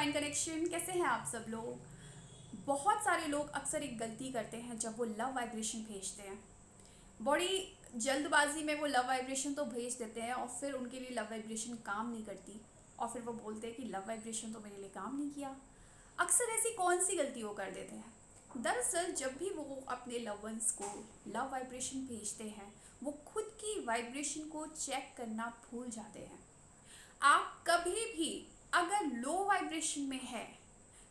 Divine connection, कैसे हैं आप सब लोग। बहुत सारे लोग अक्सर एक गलती करते हैं जब वो लव वाइब्रेशन भेजते हैं। बड़ी जल्दबाजी में वो लव वाइब्रेशन तो भेज देते हैं और फिर उनके लिए लव वाइब्रेशन काम नहीं करती और फिर वो बोलते हैं कि लव वाइब्रेशन तो मेरे लिए काम नहीं किया। अक्सर ऐसी कौन सी गलती वो कर देते हैं। दरअसल जब भी वो अपने लव वंस को लव वाइब्रेशन भेजते हैं वो खुद की वाइब्रेशन को चेक करना भूल जाते हैं। आप कभी भी अगर लो वाइब्रेशन में है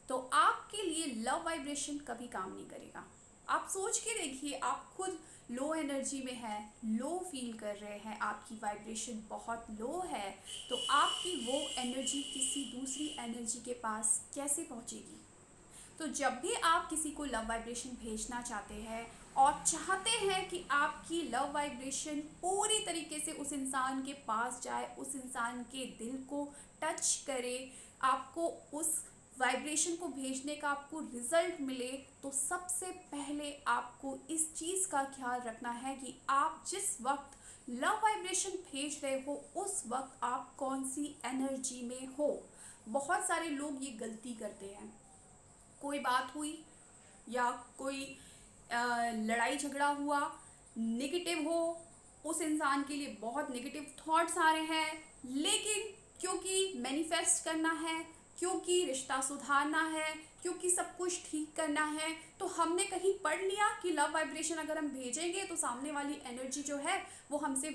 तो आपके लिए लव वाइब्रेशन कभी काम नहीं करेगा। आप सोच के देखिए, आप खुद लो एनर्जी में है, लो फील कर रहे हैं, आपकी वाइब्रेशन बहुत लो है, तो आपकी वो एनर्जी किसी दूसरी एनर्जी के पास कैसे पहुंचेगी। तो जब भी आप किसी को लव वाइब्रेशन भेजना चाहते हैं और चाहते हैं कि आपकी लव वाइब्रेशन पूरी तरीके से उस इंसान के पास जाए, उस इंसान के दिल को टच करे, आपको उस वाइब्रेशन को भेजने का आपको रिजल्ट मिले, तो सबसे पहले आपको इस चीज़ का ख्याल रखना है कि आप जिस वक्त लव वाइब्रेशन भेज रहे हो उस वक्त आप कौन सी एनर्जी में हो। बहुत सारे लोग ये गलती करते हैं, कोई बात हुई या कोई लड़ाई झगड़ा हुआ, नेगेटिव हो, उस इंसान के लिए बहुत नेगेटिव थॉट्स आ रहे हैं, लेकिन क्योंकि मैनिफेस्ट करना है, क्योंकि रिश्ता सुधारना है, क्योंकि सब कुछ ठीक करना है, तो हमने कहीं पढ़ लिया कि लव वाइब्रेशन अगर हम भेजेंगे तो सामने वाली एनर्जी जो है वो हमसे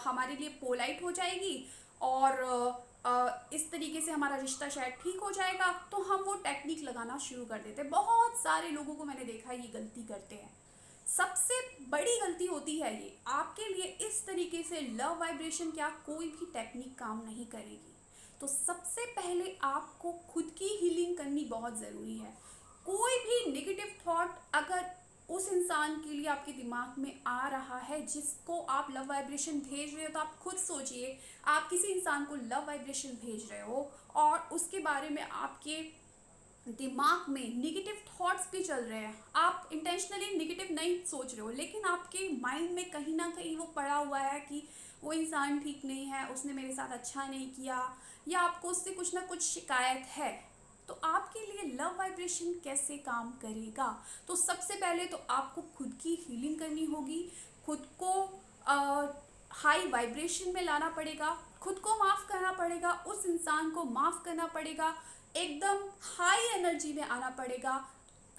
हमारे लिए पोलाइट हो जाएगी और इस तरीके से हमारा रिश्ता शायद ठीक हो जाएगा, तो हम वो टेक्निक लगाना शुरू कर देते हैं। बहुत सारे लोगों को मैंने देखा है ये गलती करते हैं। सबसे बड़ी गलती होती है ये, आपके लिए इस तरीके से लव वाइब्रेशन क्या कोई भी टेक्निक काम नहीं करेगी। तो सबसे पहले आपको खुद की हीलिंग करनी बहुत ज़रूरी है। कोई भी नेगेटिव थॉट अगर उस इंसान के लिए आपके दिमाग में आ रहा है जिसको आप लव वाइब्रेशन भेज रहे हो, तो आप खुद सोचिए, आप किसी इंसान को लव वाइब्रेशन भेज रहे हो और उसके बारे में आपके दिमाग में निगेटिव थॉट्स भी चल रहे हैं। आप इंटेंशनली निगेटिव नहीं सोच रहे हो, लेकिन आपके माइंड में कहीं ना कहीं वो पड़ा हुआ है कि वो इंसान ठीक नहीं है, उसने मेरे साथ अच्छा नहीं किया, या आपको उससे कुछ ना कुछ शिकायत है। तो आपके लिए लव वाइब्रेशन कैसे काम करेगा। तो सबसे पहले तो आपको खुद की हीलिंग करनी होगी, खुद को हाई वाइब्रेशन में लाना पड़ेगा, खुद को माफ़ करना पड़ेगा, उस इंसान को माफ़ करना पड़ेगा, एकदम हाई एनर्जी में आना पड़ेगा।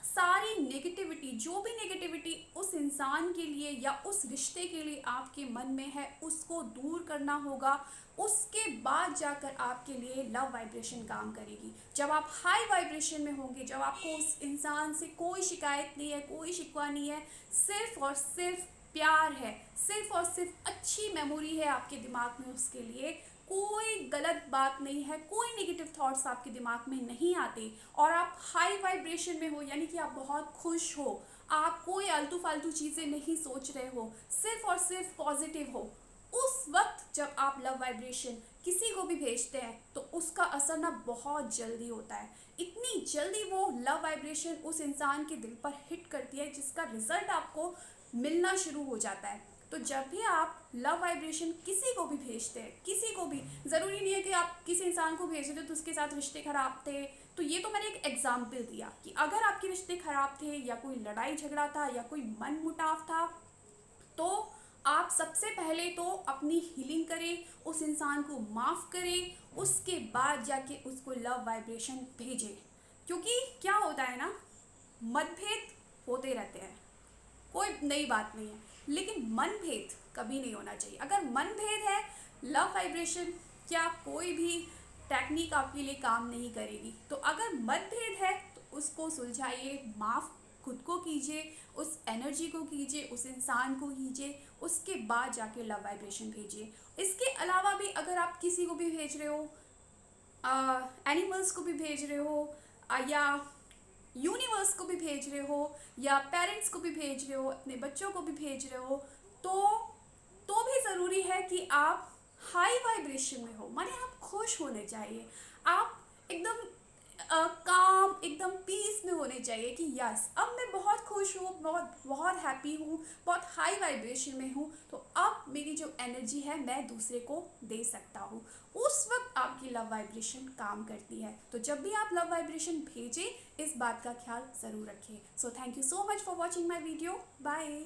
सारी नेगेटिविटी, जो भी नेगेटिविटी उस इंसान के लिए या उस रिश्ते के लिए आपके मन में है, उसको दूर करना होगा। उसके बाद जाकर आपके लिए लव वाइब्रेशन काम करेगी। जब आप हाई वाइब्रेशन में होंगे, जब आपको उस इंसान से कोई शिकायत नहीं है, कोई शिकवा नहीं है, सिर्फ और सिर्फ प्यार है, सिर्फ और सिर्फ अच्छी मेमोरी है आपके दिमाग में उसके लिए, कोई गलत बात नहीं है, कोई नेगेटिव थॉट्स आपके दिमाग में नहीं आते, और आप हाई वाइब्रेशन में हो, यानी कि आप बहुत खुश हो, आप कोई आलतू फालतू चीज़ें नहीं सोच रहे हो, सिर्फ और सिर्फ पॉजिटिव हो, उस वक्त जब आप लव वाइब्रेशन किसी को भी भेजते हैं तो उसका असर ना बहुत जल्दी होता है। इतनी जल्दी वो लव वाइब्रेशन उस इंसान के दिल पर हिट करती है जिसका रिजल्ट आपको मिलना शुरू हो जाता है। तो जब भी आप लव वाइब्रेशन किसी को भी भेजते हैं, किसी को भी, ज़रूरी नहीं है कि आप किसी इंसान को भेज रहे थे तो उसके साथ रिश्ते ख़राब थे, तो ये तो मैंने एक एग्जाम्पल दिया कि अगर आपके रिश्ते ख़राब थे या कोई लड़ाई झगड़ा था या कोई मन मुटाव था, तो आप सबसे पहले तो अपनी हीलिंग करें, उस इंसान को माफ़ करें, उसके बाद जाके उसको लव वाइब्रेशन भेजें। क्योंकि क्या होता है ना, मतभेद होते रहते हैं, कोई नई बात नहीं है, लेकिन मनभेद कभी नहीं होना चाहिए। अगर मनभेद है, लव वाइब्रेशन क्या कोई भी टेक्निक आपके लिए काम नहीं करेगी। तो अगर मतभेद है तो उसको सुलझाइए, माफ़ खुद को कीजिए, उस एनर्जी को कीजिए, उस इंसान को कीजिए, उसके बाद जाके लव वाइब्रेशन भेजिए। इसके अलावा भी अगर आप किसी को भी भेज रहे हो, एनिमल्स को भी भेज रहे हो, या यूनिवर्स को भी भेज रहे हो, या पेरेंट्स को भी भेज रहे हो, अपने बच्चों को भी भेज रहे हो, तो भी ज़रूरी है कि आप हाई वाइब्रेशन में हो, माने आप खुश होने चाहिए, आप एकदम काम एकदम पीस में होने चाहिए कि यस अब मैं बहुत खुश हूँ, बहुत बहुत हैप्पी हूँ, बहुत हाई वाइब्रेशन में हूँ, तो अब मेरी जो एनर्जी है मैं दूसरे को दे सकता हूँ। उस वक्त आपकी लव वाइब्रेशन काम करती है। तो जब भी आप लव वाइब्रेशन भेजें, इस बात का ख्याल ज़रूर रखें। So thank you so much for watching my video. Bye.